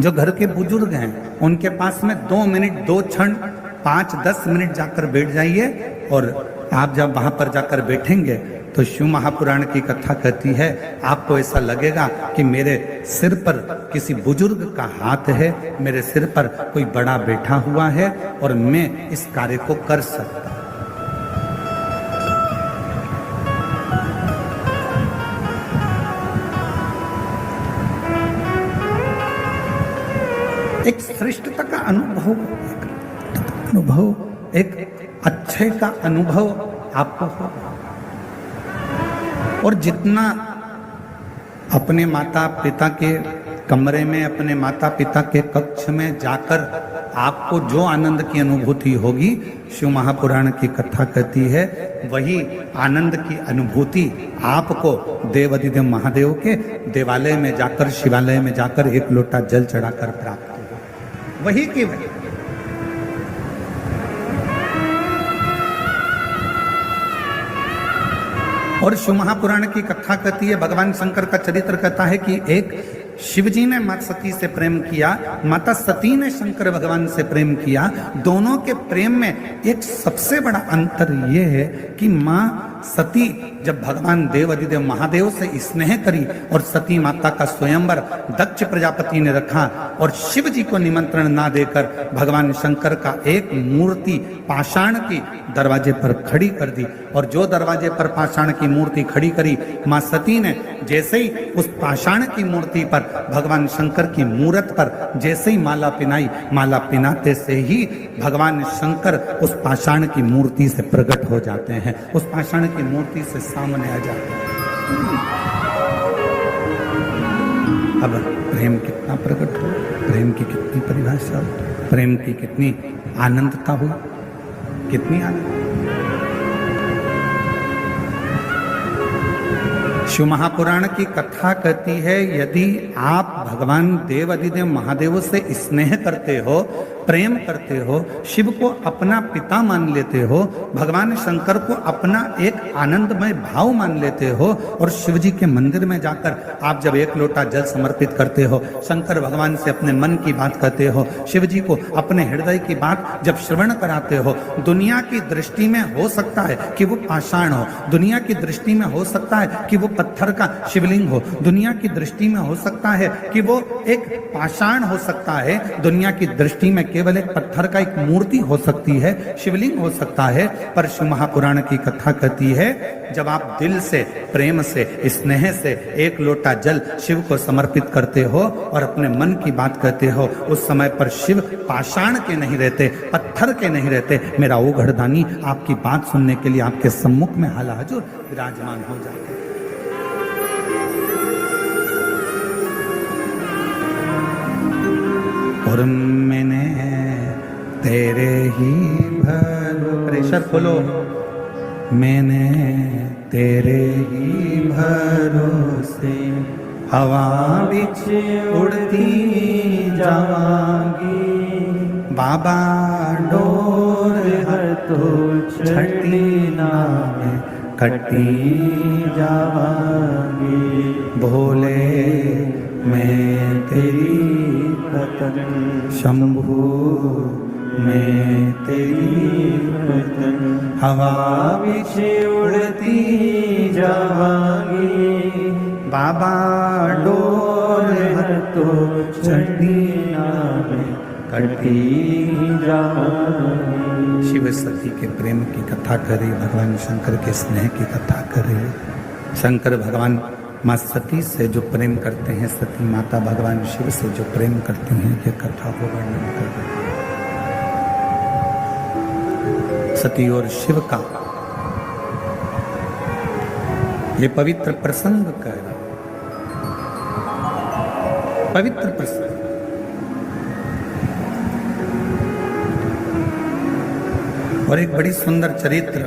जो घर के बुजुर्ग हैं उनके पास में 2 मिनट 2 क्षण 5-10 मिनट जाकर बैठ जाइए, और आप जब वहां पर जाकर बैठेंगे तो शिव महापुराण की कथा कहती है, आपको ऐसा लगेगा कि मेरे सिर पर किसी बुजुर्ग का हाथ है, मेरे सिर पर कोई बड़ा बैठा हुआ है और मैं इस कार्य को कर सकता हूं। एक श्रेष्ठता का अनुभव, एक अच्छे का अनुभव आपको होगा। और जितना अपने माता पिता के कमरे में, अपने माता पिता के कक्ष में जाकर आपको जो आनंद की अनुभूति होगी, शिव महापुराण की कथा कहती है, वही आनंद की अनुभूति आपको देवाधिदेव महादेव के देवालय में जाकर, शिवालय में जाकर एक लोटा जल चढ़ाकर प्राप्त होगा। वही की वही। और शिव महापुराण की कथा कहती है, भगवान शंकर का चरित्र कहता है कि एक शिवजी ने माता सती से प्रेम किया, माता सती ने शंकर भगवान से प्रेम किया। दोनों के प्रेम में एक सबसे बड़ा अंतर यह है कि माँ सती जब भगवान देवाधिदेव महादेव से स्नेह करी और सती माता का स्वयंवर दक्ष प्रजापति ने रखा और शिव जी को निमंत्रण ना देकर भगवान शंकर का एक मूर्ति पाषाण की दरवाजे पर खड़ी कर दी। और जो दरवाजे पर पाषाण की मूर्ति खड़ी करी, माँ सती ने जैसे ही उस पाषाण की मूर्ति पर भगवान शंकर की मूर्त पर जैसे ही माला पिनाई, माला पिनाते से ही भगवान शंकर उस पाषाण की मूर्ति से प्रकट हो जाते हैं, उस पाषाण की मूर्ति से सामने आ जाते हैं। अब प्रेम कितना प्रकट हो, प्रेम की कितनी परिभाषा हो, प्रेम की कितनी आनंदता हो, कितनी आनंद। शिव महापुराण की कथा कहती है, यदि आप भगवान देवाधिदेव महादेव से स्नेह करते हो, प्रेम करते हो, शिव को अपना पिता मान लेते हो, भगवान शंकर को अपना एक आनंदमय भाव मान लेते हो, और शिव जी के मंदिर में जाकर आप जब एक लोटा जल समर्पित करते हो, शंकर भगवान से अपने मन की बात कहते हो, शिव जी को अपने हृदय की बात जब श्रवण कराते हो, दुनिया की दृष्टि में हो सकता है कि वो पाषाण हो, दुनिया की दृष्टि में हो सकता है कि वो पत्थर का शिवलिंग हो, दुनिया की दृष्टि में हो सकता है कि वो एक पाषाण हो सकता है, दुनिया की दृष्टि में केवल एक पत्थर का एक मूर्ति हो सकती है, शिवलिंग हो सकता है, पर शिव महापुराण की कथा कहती है, जब आप दिल से, प्रेम से, स्नेह से एक लोटा जल शिव को समर्पित करते हो और अपने मन की बात कहते हो, उस समय पर शिव पाषाण के नहीं रहते, पत्थर के नहीं रहते, मेरा वो घरदानी आपकी बात सुनने के लिए आपके सम्मुख में हाला हजूर विराजमान हो जाते। और मैंने तेरे ही प्रेशर खोलो, मैंने तेरे ही भरोसे हवा बिच उड़ती जावांगी, बाबा डोर हर तो छठी नाम कटी जावांगी, भोले मैं तेरी रतन, शंभू मैं तेरी रतन, हवा बिच उड़ती जावांगी, बाबा डोर हर तो छठी नाम कटी जावांगी। शिव सती के प्रेम की कथा करे, भगवान शंकर के स्नेह की कथा करे। शंकर भगवान माँ सती से जो प्रेम करते हैं, सती माता भगवान शिव से जो प्रेम करते हैं, ये कथा को वर्णन कर रहे हैं। सती और शिव का ये पवित्र प्रसंग का है, पवित्र प्रसंग। और एक बड़ी सुंदर चरित्र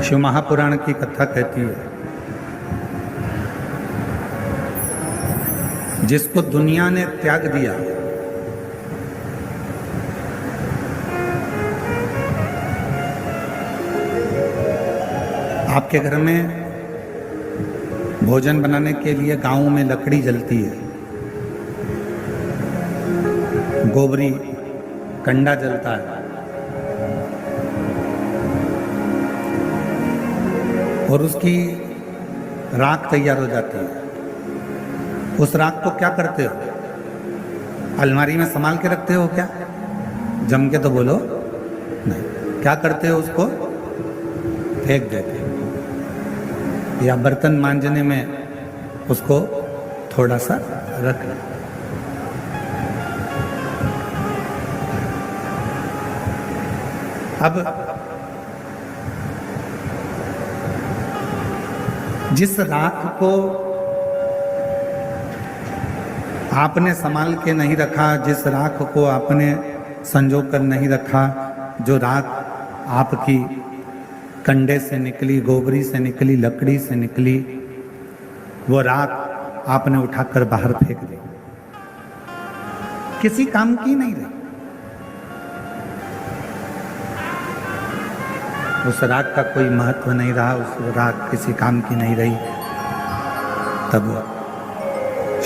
शिव महापुराण की कथा कहती है, जिसको दुनिया ने त्याग दिया, आपके घर में भोजन बनाने के लिए गांव में लकड़ी जलती है, गोबरी कंडा जलता है, और उसकी राख तैयार हो जाती है। उस राख को क्या करते हो? अलमारी में संभाल के रखते हो क्या? जम के तो बोलो नहीं। क्या करते हो? उसको फेंक देते हो, या बर्तन मांजने में उसको थोड़ा सा रख लो। अब जिस राख को आपने संभाल के नहीं रखा, जिस राख को आपने संजो कर नहीं रखा, जो राख आपकी कंडे से निकली, गोबरी से निकली, लकड़ी से निकली, वो राख आपने उठाकर बाहर फेंक दी, किसी काम की नहीं रही। उस राख का कोई महत्व नहीं रहा, उस राख किसी काम की नहीं रही। तब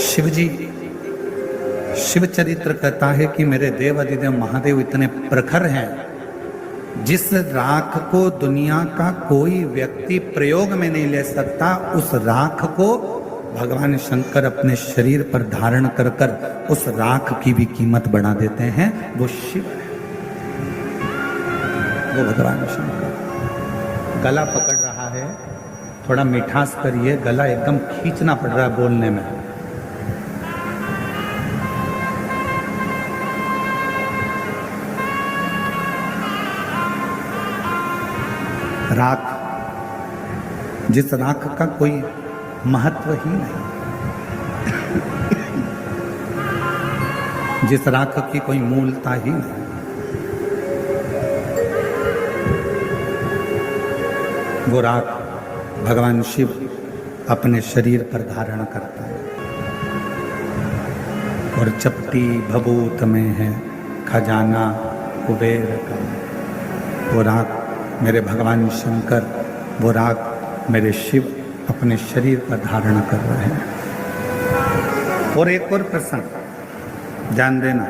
शिवजी, शिव चरित्र कहता है कि मेरे देव अधिदेव महादेव इतने प्रखर हैं, जिस राख को दुनिया का कोई व्यक्ति प्रयोग में नहीं ले सकता, उस राख को भगवान शंकर अपने शरीर पर धारण कर कर उस राख की भी कीमत बढ़ा देते हैं। वो शिव है, वो भगवान शंकर। गला पकड़ रहा है, थोड़ा मिठास करिए, गला एकदम खींचना पड़ रहा है बोलने में। राख, जिस राख का कोई महत्व ही नहीं, जिस राख की कोई मूलता ही नहीं, वो राख भगवान शिव अपने शरीर पर धारण करता है। और चपटी भभूत में है खजाना कुबेर का, वो राख मेरे भगवान शंकर, वो राख मेरे शिव अपने शरीर पर धारण कर रहे हैं। और एक और प्रसंग जान देना,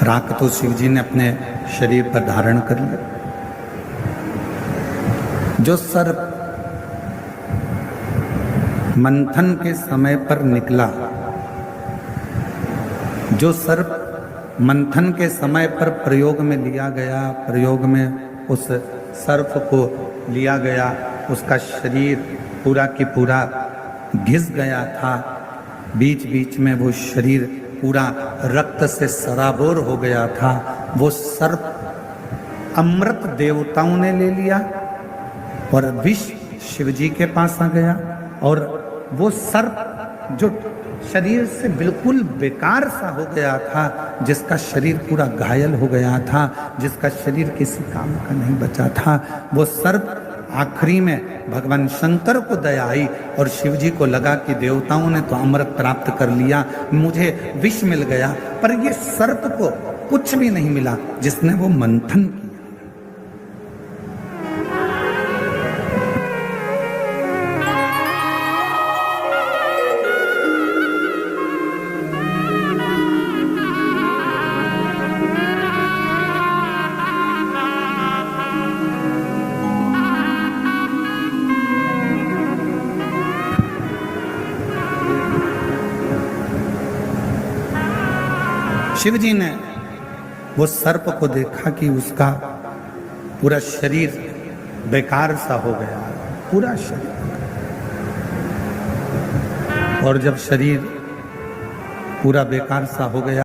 राख तो शिव जी ने अपने शरीर पर धारण कर लिया। जो सर्प मंथन के समय पर निकला, जो सर्प मंथन के समय पर प्रयोग में लिया गया, प्रयोग में उस सर्प को लिया गया, उसका शरीर पूरा की पूरा घिस गया था, बीच बीच में वो शरीर पूरा रक्त से सराबोर हो गया था। वो सर्प अमृत देवताओं ने ले लिया और विष शिव जी के पास आ गया, और वो सर्प जो शरीर से बिल्कुल बेकार सा हो गया था, जिसका शरीर पूरा घायल हो गया था, जिसका शरीर किसी काम का नहीं बचा था, वो सर्प आखिरी में भगवान शंकर को दया आई और शिव जी को लगा कि देवताओं ने तो अमृत प्राप्त कर लिया, मुझे विष मिल गया, पर ये सर्प को कुछ भी नहीं मिला जिसने वो मंथन किया। शिव जी ने वो सर्प को देखा कि उसका पूरा शरीर बेकार सा हो गया, पूरा शरीर, और जब शरीर पूरा बेकार सा हो गया